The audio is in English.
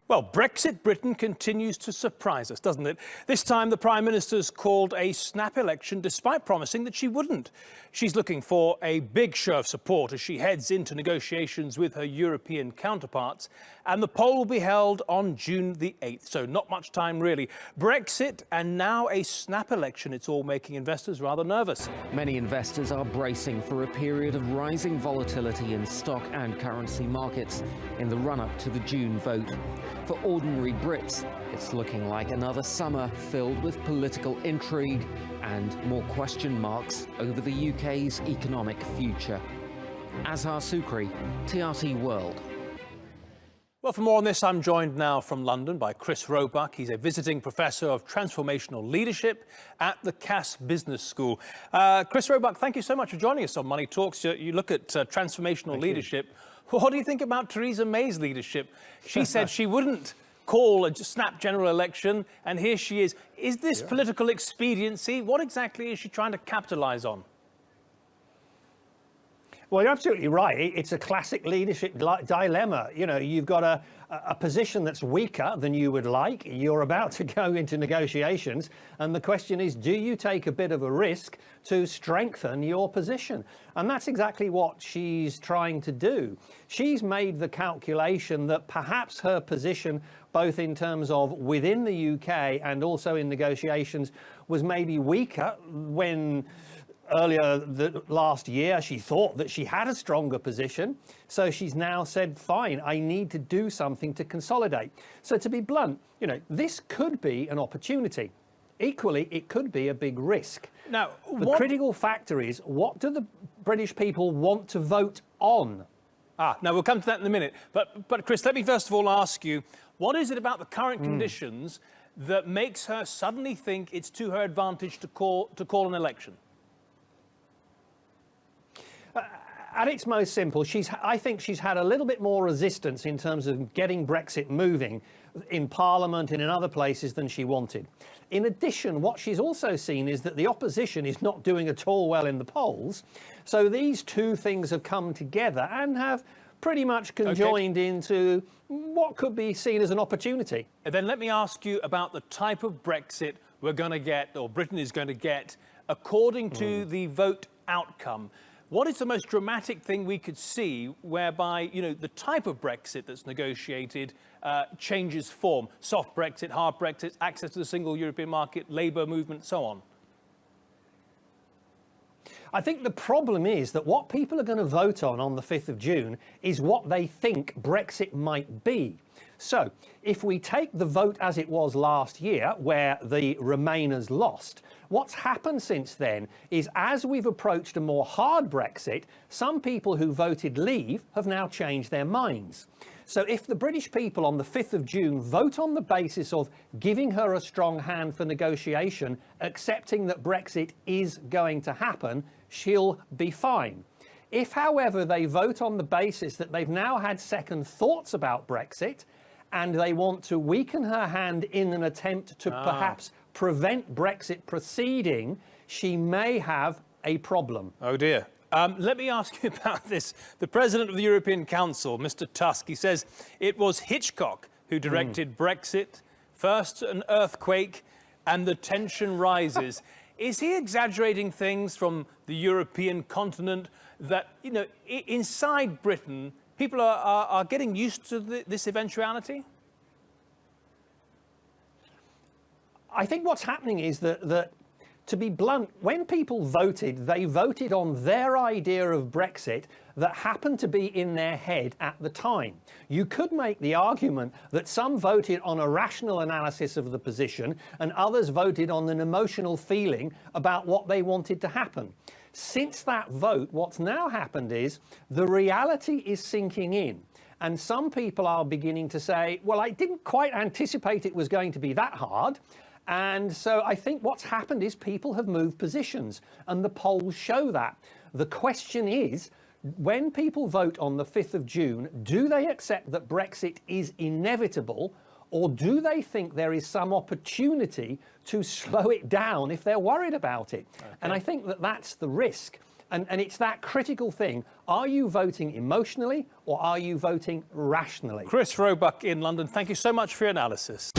Well, Brexit Britain continues to surprise us, doesn't it? This time, the Prime Minister's called a snap election despite promising that she wouldn't. She's looking for a big show of support as she heads into negotiations with her European counterparts. And the poll will be held on June the 8th, so not much time really. Brexit and now a snap election. It's all making investors rather nervous. Many investors are bracing for a period of rising volatility in stock and currency markets in the run-up to the June vote. For ordinary Brits, it's looking like another summer filled with political intrigue and more question marks over the UK's economic future. Azhar Sukri, TRT World. Well, for more on this, I'm joined now from London by Chris Roebuck. He's a visiting professor of transformational leadership at the Cass Business School. Chris Roebuck, thank you so much for joining us on Money Talks. You look at transformational leadership. What do you think about Theresa May's leadership? She said she wouldn't call a snap general election, and here she is. Is this political expediency? What exactly is she trying to capitalise on? Well, you're absolutely right. It's a classic leadership dilemma. You know, you've got a position that's weaker than you would like. You're about to go into negotiations. And the question is, do you take a bit of a risk to strengthen your position? And that's exactly what she's trying to do. She's made the calculation that perhaps her position, both in terms of within the UK and also in negotiations, was maybe weaker when earlier last year she thought that she had a stronger position. So she's now said, fine, I need to do something to consolidate. So to be blunt, you know, this could be an opportunity. Equally, it could be a big risk. Now, the critical factor is, what do the British people want to vote on? Now we'll come to that in a minute. But Chris, let me first of all ask you, what is it about the current conditions that makes her suddenly think it's to her advantage to call an election? At its most simple, I think she's had a little bit more resistance in terms of getting Brexit moving in Parliament and in other places than she wanted. In addition, what she's also seen is that the opposition is not doing at all well in the polls. So these two things have come together and have pretty much conjoined into what could be seen as an opportunity. And then let me ask you about the type of Brexit we're going to get, or Britain is going to get, according to the vote outcome. What is the most dramatic thing we could see whereby, you know, the type of Brexit that's negotiated changes form? Soft Brexit, hard Brexit, access to the single European market, labour movement, so on. I think the problem is that what people are going to vote on the 5th of June is what they think Brexit might be. So if we take the vote as it was last year, where the Remainers lost, what's happened since then is, as we've approached a more hard Brexit, some people who voted leave have now changed their minds. So if the British people on the 5th of June vote on the basis of giving her a strong hand for negotiation, accepting that Brexit is going to happen, she'll be fine. If, however, they vote on the basis that they've now had second thoughts about Brexit and they want to weaken her hand in an attempt to perhaps prevent Brexit proceeding, she may have a problem. Oh dear. Let me ask you about this. The President of the European Council, Mr. Tusk, he says it was Hitchcock who directed Brexit, first an earthquake, and the tension rises. Is he exaggerating things from the European continent that, you know, inside Britain, people are getting used to this eventuality? I think what's happening is that, to be blunt, when people voted, they voted on their idea of Brexit that happened to be in their head at the time. You could make the argument that some voted on a rational analysis of the position and others voted on an emotional feeling about what they wanted to happen. Since that vote, what's now happened is the reality is sinking in. And some people are beginning to say, well, I didn't quite anticipate it was going to be that hard. And so I think what's happened is people have moved positions, and the polls show that. The question is, when people vote on the 5th of June, do they accept that Brexit is inevitable, or do they think there is some opportunity to slow it down if they're worried about it? And I think that that's the risk. And it's that critical thing. Are you voting emotionally or are you voting rationally? Chris Roebuck in London, thank you so much for your analysis.